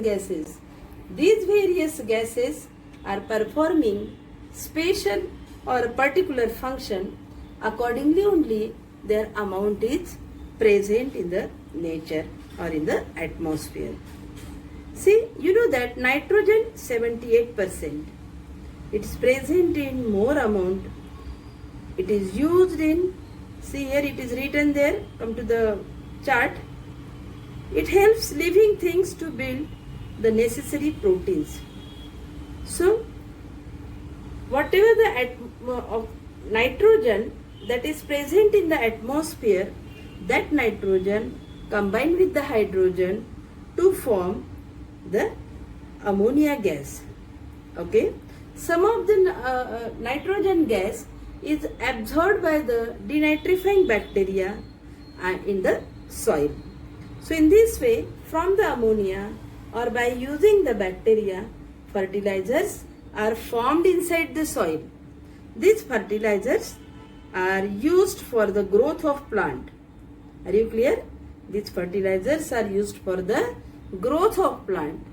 gases. These various gases are performing special or particular function. Accordingly only their amount is present in the nature or in the atmosphere. See, you know that nitrogen 78%. It is present in more amount. It is used in, see here it is written there, come to the chart. It helps living things to build the necessary proteins. So, whatever the of nitrogen that is present in the atmosphere, that nitrogen combined with the hydrogen to form the ammonia gas. Okay, some of the nitrogen gas is absorbed by the denitrifying bacteria in the soil. So in this way, from the ammonia or by using the bacteria, fertilizers are formed inside the soil. These fertilizers are used for the growth of plant. Are you clear? These fertilizers are used for the growth of plant.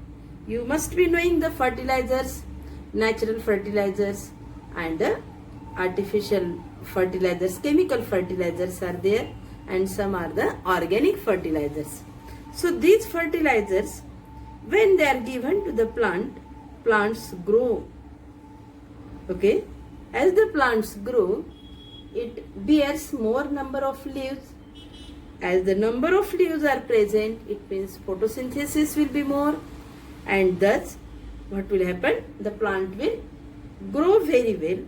You must be knowing the fertilizers, natural fertilizers and artificial fertilizers, chemical fertilizers are there, and some are the organic fertilizers. So these fertilizers, when they are given to the plant, plants grow. Okay, as the plants grow, it bears more number of leaves. As the number of leaves are present, it means photosynthesis will be more, and thus what will happen? The plant will grow very well,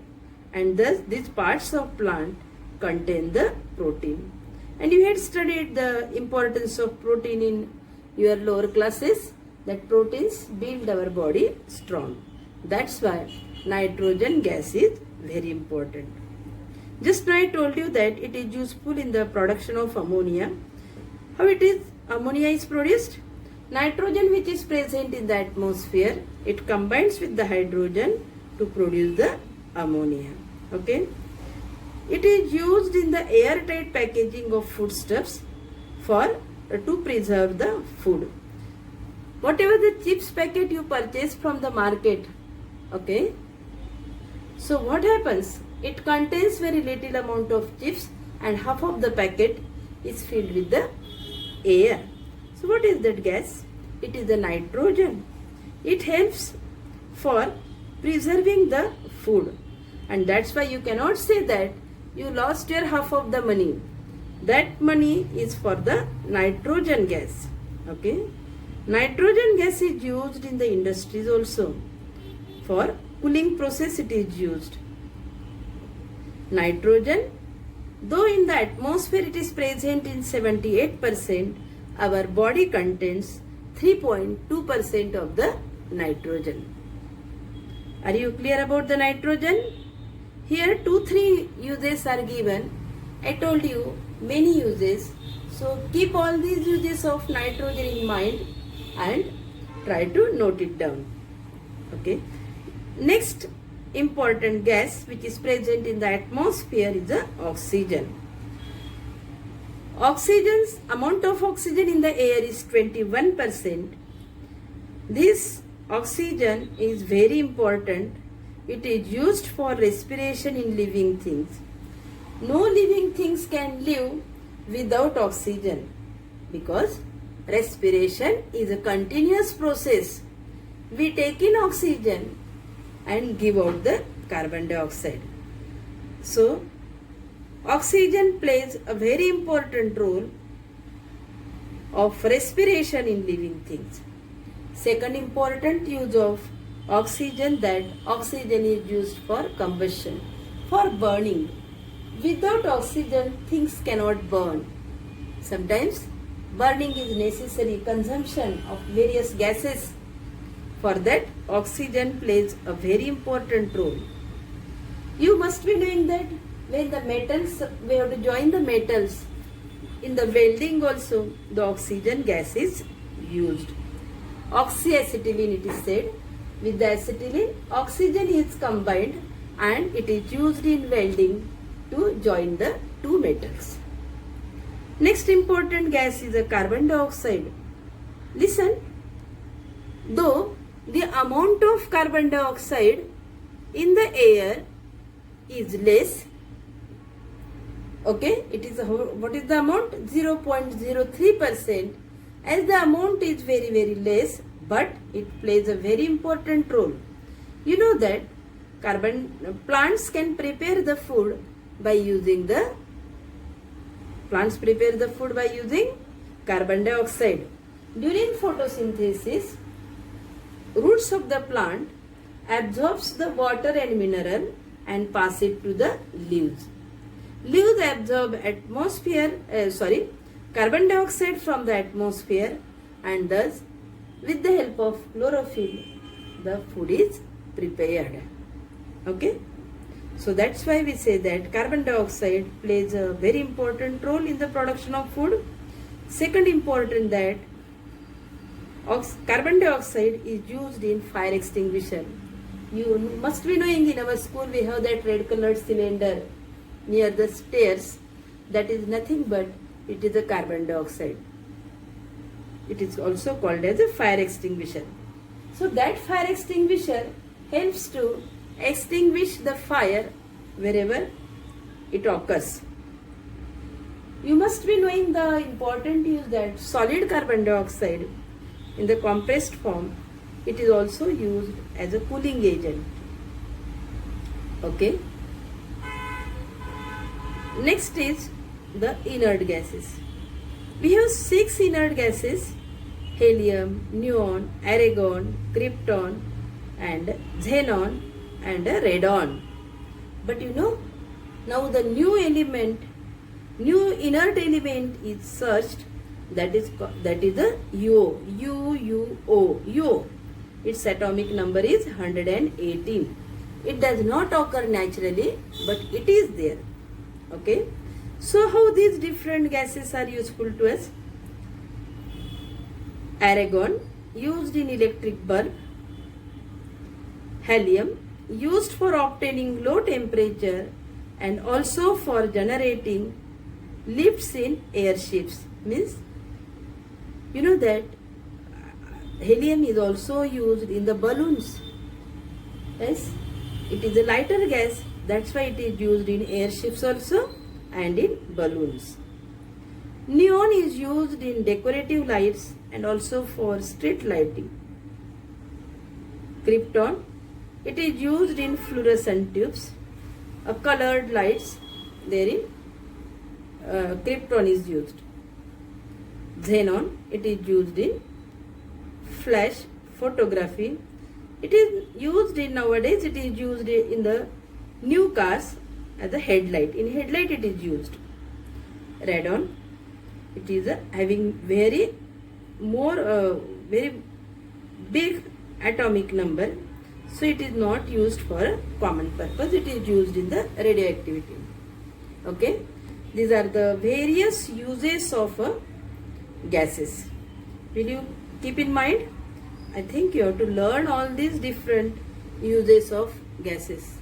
and thus these parts of plant contain the protein. And you had studied the importance of protein in your lower classes, that proteins build our body strong. That's why nitrogen gas is very important. Just now I told you that it is useful in the production of ammonia. How it is? Ammonia is produced. Nitrogen which is present in the atmosphere, it combines with the hydrogen to produce the ammonia. Okay. It is used in the airtight packaging of foodstuffs to preserve the food. Whatever the chips packet you purchase from the market, okay. So what happens? It contains very little amount of chips and half of the packet is filled with the air. So what is that gas? It is the nitrogen. It helps for preserving the food, and that's why you cannot say that you lost your half of the money. That money is for the nitrogen gas. Okay. Nitrogen gas is used in the industries also. For cooling process it is used. Nitrogen, though in the atmosphere it is present in 78%, our body contains 3.2% of the nitrogen. Are you clear about the nitrogen? Here 2-3 uses are given. I told you many uses. So keep all these uses of nitrogen in mind and try to note it down. Okay. Next important gas which is present in the atmosphere is the oxygen. Oxygen's amount of oxygen in the air is 21%. This oxygen is very important. It is used for respiration in living things. No living things can live without oxygen, because respiration is a continuous process. We take in oxygen and give out the carbon dioxide. So, oxygen plays a very important role of respiration in living things. Second important use of oxygen, that oxygen is used for combustion, for burning. Without oxygen, things cannot burn. Sometimes burning is necessary, consumption of various gases. For that, oxygen plays a very important role. You must be knowing that when the metals, we have to join the metals, in the welding also the oxygen gas is used. Oxyacetylene it is said. With the acetylene, oxygen is combined and it is used in welding to join the two metals. Next important gas is the carbon dioxide. Listen, though the amount of carbon dioxide in the air is less. Okay, it is what is the amount? 0.03%. As the amount is very less, but it plays a very important role. You know that plants prepare the food by using carbon dioxide. During photosynthesis, roots of the plant absorbs the water and mineral and pass it to the leaves. Leaves absorb carbon dioxide from the atmosphere, and thus with the help of chlorophyll the food is prepared. Okay, so that's why we say that carbon dioxide plays a very important role in the production of food. Second important, that carbon dioxide is used in fire extinguisher. You must be knowing, in our school we have that red colored cylinder near the stairs. That is nothing but it is a carbon dioxide. It is also called as a fire extinguisher. So that fire extinguisher helps to extinguish the fire wherever it occurs. You must be knowing the important use that solid carbon dioxide in the compressed form, it is also used as a cooling agent. Okay. Next is the inert gases. We have 6 inert gases: helium, neon, argon, krypton, and xenon, and radon. But you know, now the new inert element is searched, that is the UO. Its atomic number is 118. It does not occur naturally, but it is there. Okay, so how these different gases are useful to us? Argon, used in electric bulb. Helium, used for obtaining low temperature and also for generating lifts in airships. Means, you know that helium is also used in the balloons. Yes, it is a lighter gas, that's why it is used in airships also and in balloons. Neon is used in decorative lights and also for street lighting. Krypton, it is used in fluorescent tubes, colored lights. Therein krypton is used. Xenon, it is used in flash photography. It is used in nowadays, it is used in the new cars as a headlight. In headlight it is used. Radon, it is having very big atomic number, so it is not used for a common purpose. It is used in the radioactivity. Okay, these are the various uses of gases. Will you keep in mind? I think you have to learn all these different uses of gases.